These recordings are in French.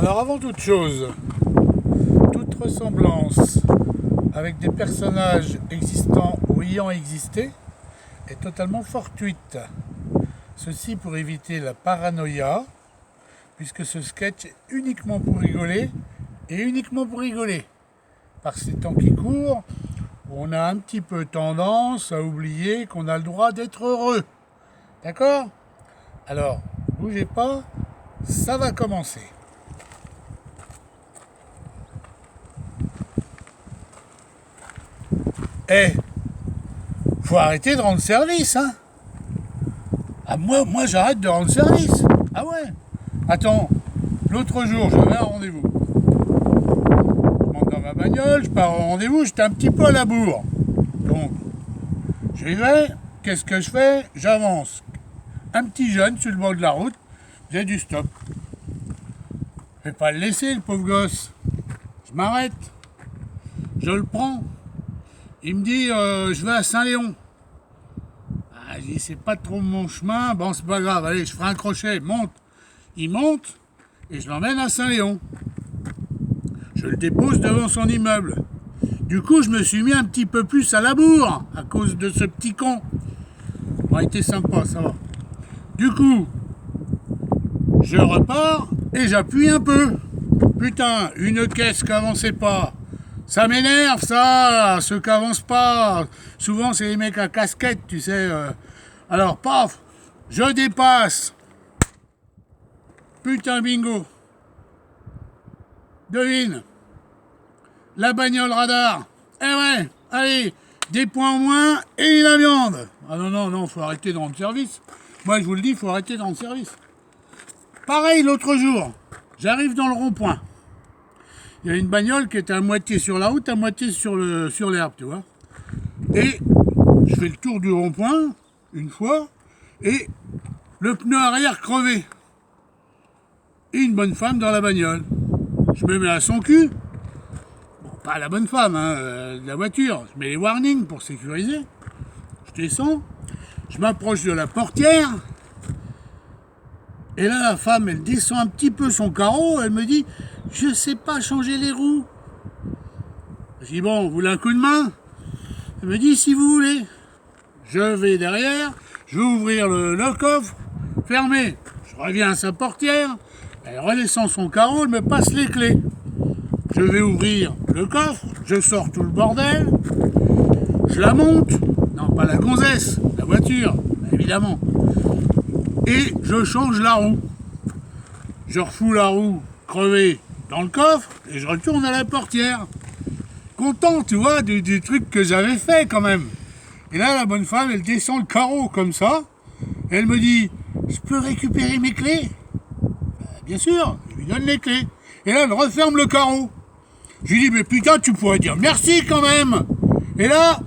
Alors avant toute chose, toute ressemblance avec des personnages existants ou ayant existé est totalement fortuite. Ceci pour éviter la paranoïa, puisque ce sketch est uniquement pour rigoler, et uniquement pour rigoler. Par ces temps qui courent, on a un petit peu tendance à oublier qu'on a le droit d'être heureux. D'accord ? Alors, bougez pas, ça va commencer. Faut arrêter de rendre service, hein. Ah, moi j'arrête de rendre service. Ah ouais. Attends, l'autre jour, j'avais un rendez-vous. Je monte dans ma bagnole, je pars au rendez-vous, j'étais un petit peu à la bourre. Donc, j'y vais, qu'est-ce que je fais ? J'avance. Un petit jeune sur le bord de la route, j'ai du stop. Je vais pas le laisser, le pauvre gosse. Je m'arrête. Je le prends. Il me dit, je vais à Saint-Léon. Ah, je dis, c'est pas trop mon chemin. Bon, c'est pas grave, allez, je ferai un crochet. Monte. Il monte et je l'emmène à Saint-Léon. Je le dépose devant son immeuble. Du coup, je me suis mis un petit peu plus à la bourre à cause de ce petit con. Bon, il était sympa, ça va. Du coup, je repars et j'appuie un peu. Putain, une caisse qui n'avançait pas. Ça m'énerve, ça, ceux qui avancent pas. Souvent, c'est les mecs à casquette, tu sais. Alors, paf, je dépasse. Putain, bingo. Devine. La bagnole radar. Eh ouais, allez, des points en moins et la viande. Ah non, faut arrêter de rendre service. Moi, je vous le dis, faut arrêter de rendre service. Pareil, l'autre jour, j'arrive dans le rond-point. Il y a une bagnole qui était à moitié sur la route, à moitié sur l'herbe, tu vois. Et je fais le tour du rond-point, une fois, et le pneu arrière crevé. Et une bonne femme dans la bagnole. Je me mets à son cul. Bon, pas la bonne femme, hein, de la voiture. Je mets les warnings pour sécuriser. Je descends, je m'approche de la portière. Et là, la femme, elle descend un petit peu son carreau, elle me dit « Je sais pas changer les roues. » Je dis « Bon, vous voulez un coup de main ?» Elle me dit « Si vous voulez. » Je vais derrière, je vais ouvrir le coffre, fermé. Je reviens à sa portière, elle redescend son carreau, elle me passe les clés. Je vais ouvrir le coffre, je sors tout le bordel, je la monte, non pas la gonzesse, la voiture, évidemment. Et je change la roue. Je refous la roue crevée dans le coffre et je retourne à la portière. Content, tu vois, du truc que j'avais fait quand même. Et là, la bonne femme, elle descend le carreau comme ça. Et elle me dit, je peux récupérer mes clés ? Bien sûr, je lui donne les clés. Et là, elle referme le carreau. Je lui dis, mais putain, tu pourrais dire merci quand même. Et là,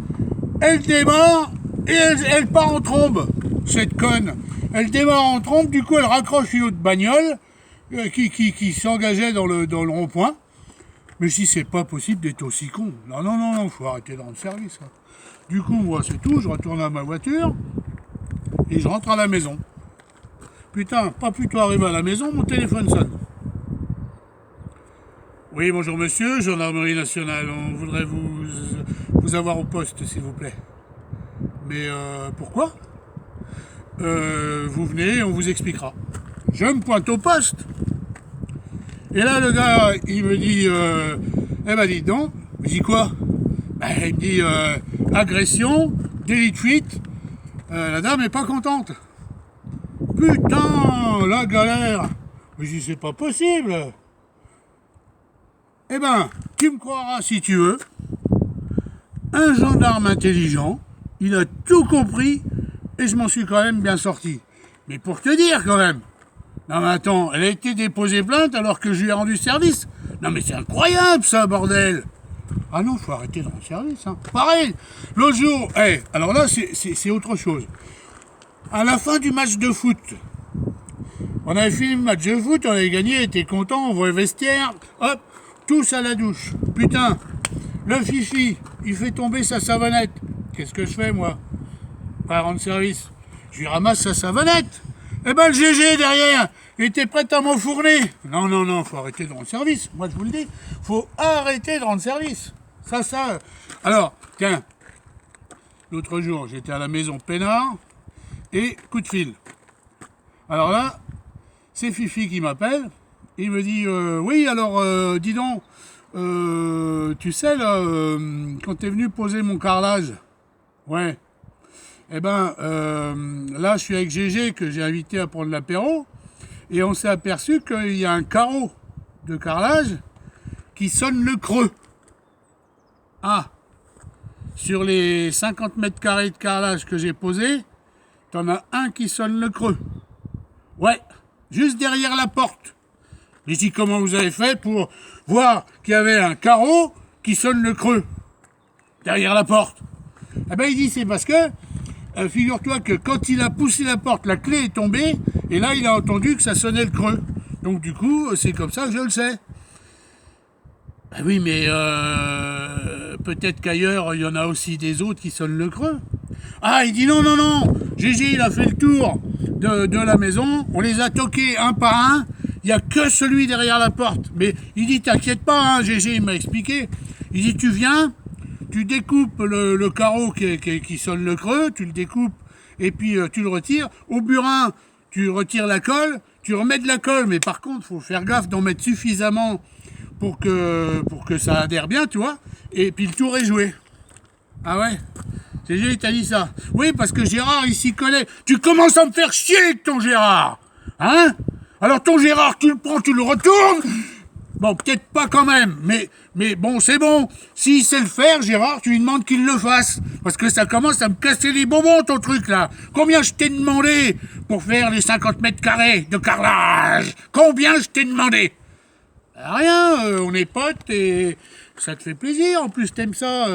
elle démarre et elle part en trombe, cette conne. Elle démarre en trompe, du coup elle raccroche une autre bagnole qui s'engageait dans le rond-point. Mais si c'est pas possible d'être aussi con. Non, faut arrêter de rendre service. Hein. Du coup, moi c'est tout, je retourne à ma voiture et je rentre à la maison. Putain, pas plutôt arrivé à la maison, mon téléphone sonne. Oui, bonjour monsieur, gendarmerie nationale, on voudrait vous avoir au poste s'il vous plaît. Mais pourquoi ? Vous venez, on vous expliquera. Je me pointe au poste. Et là, le gars, il me dit, dis donc. Je dis quoi ? Il me dit, agression, délit de fuite. La dame est pas contente. Putain, la galère. Je dis, c'est pas possible. Eh ben, tu me croiras si tu veux. Un gendarme intelligent, il a tout compris. Et je m'en suis quand même bien sorti. Mais pour te dire quand même. Non mais attends, elle a été déposée plainte alors que je lui ai rendu service. Non mais c'est incroyable ça, bordel. Ah non, faut arrêter de rendre service. Hein. Pareil, l'autre jour, alors là c'est autre chose. À la fin du match de foot, on avait fini le match de foot, on avait gagné, on était content, on voit le vestiaire, hop, tous à la douche. Putain, le fifi, il fait tomber sa savonnette. Qu'est-ce que je fais moi ? Pas rendre service. Je lui ramasse sa savonnette. Eh ben le GG derrière, était prête à m'enfourner. Non, non, non, faut arrêter de rendre service. Moi, je vous le dis, faut arrêter de rendre service. Ça. Alors, tiens, l'autre jour, j'étais à la maison peinard et coup de fil. Alors là, c'est Fifi qui m'appelle. Il me dit, oui, alors, dis donc, tu sais, là, quand t'es venu poser mon carrelage, ouais, eh ben, là, je suis avec Gégé que j'ai invité à prendre l'apéro. Et on s'est aperçu qu'il y a un carreau de carrelage qui sonne le creux. Ah, sur les 50 mètres carrés de carrelage que j'ai posé, t'en as un qui sonne le creux. Ouais, juste derrière la porte. Mais je dis, comment vous avez fait pour voir qu'il y avait un carreau qui sonne le creux derrière la porte? Eh ben il dit, c'est parce que figure-toi que quand il a poussé la porte, la clé est tombée, et là il a entendu que ça sonnait le creux. Donc du coup, c'est comme ça que je le sais. Ah oui, mais peut-être qu'ailleurs, il y en a aussi des autres qui sonnent le creux. Ah, il dit non, non, non, Gégé, il a fait le tour de la maison, on les a toqués un par un, il n'y a que celui derrière la porte. Mais il dit, t'inquiète pas, hein, Gégé, il m'a expliqué. Il dit, tu viens, tu découpes le carreau qui sonne le creux, tu le découpes et puis tu le retires. Au burin, tu retires la colle, tu remets de la colle, mais par contre, il faut faire gaffe d'en mettre suffisamment pour que ça adhère bien, tu vois. Et puis le tour est joué. Ah ouais? C'est Gégé, il t'a dit ça. Oui, parce que Gérard, il s'y connaît. Tu commences à me faire chier avec ton Gérard. Hein? Alors ton Gérard, tu le prends, tu le retournes. Bon, peut-être pas quand même, mais bon, c'est bon. S'il sait le faire, Gérard, tu lui demandes qu'il le fasse. Parce que ça commence à me casser les bonbons, ton truc, là. Combien je t'ai demandé pour faire les 50 mètres carrés de carrelage? Combien je t'ai demandé? Rien, on est potes et ça te fait plaisir. En plus, t'aimes ça.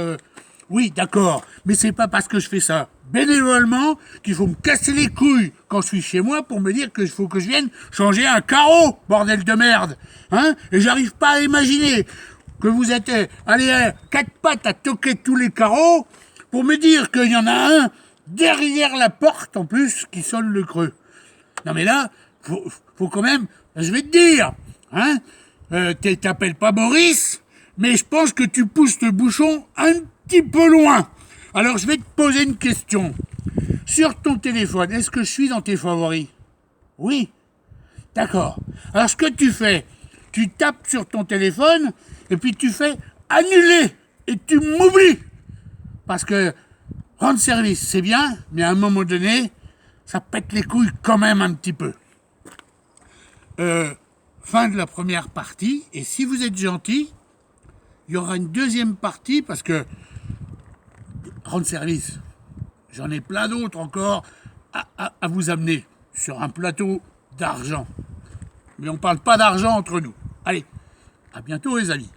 Oui, d'accord, mais c'est pas parce que je fais ça bénévolement qu'il faut me casser les couilles quand je suis chez moi pour me dire qu'il faut que je vienne changer un carreau, bordel de merde. Hein? Et j'arrive pas à imaginer que vous êtes allé à quatre pattes à toquer tous les carreaux pour me dire qu'il y en a un derrière la porte en plus qui sonne le creux. Non mais là, faut quand même, je vais te dire, hein, t'appelles pas Boris, mais je pense que tu pousses le bouchon un petit peu loin. Alors je vais te poser une question. Sur ton téléphone, est-ce que je suis dans tes favoris? Oui. D'accord. Alors ce que tu fais, tu tapes sur ton téléphone et puis tu fais annuler et tu m'oublies. Parce que rendre service, c'est bien, mais à un moment donné, ça pète les couilles quand même un petit peu. Fin de la première partie, et si vous êtes gentil, il y aura une deuxième partie parce que rendre service, j'en ai plein d'autres encore à vous amener sur un plateau d'argent. Mais on ne parle pas d'argent entre nous. Allez, à bientôt les amis.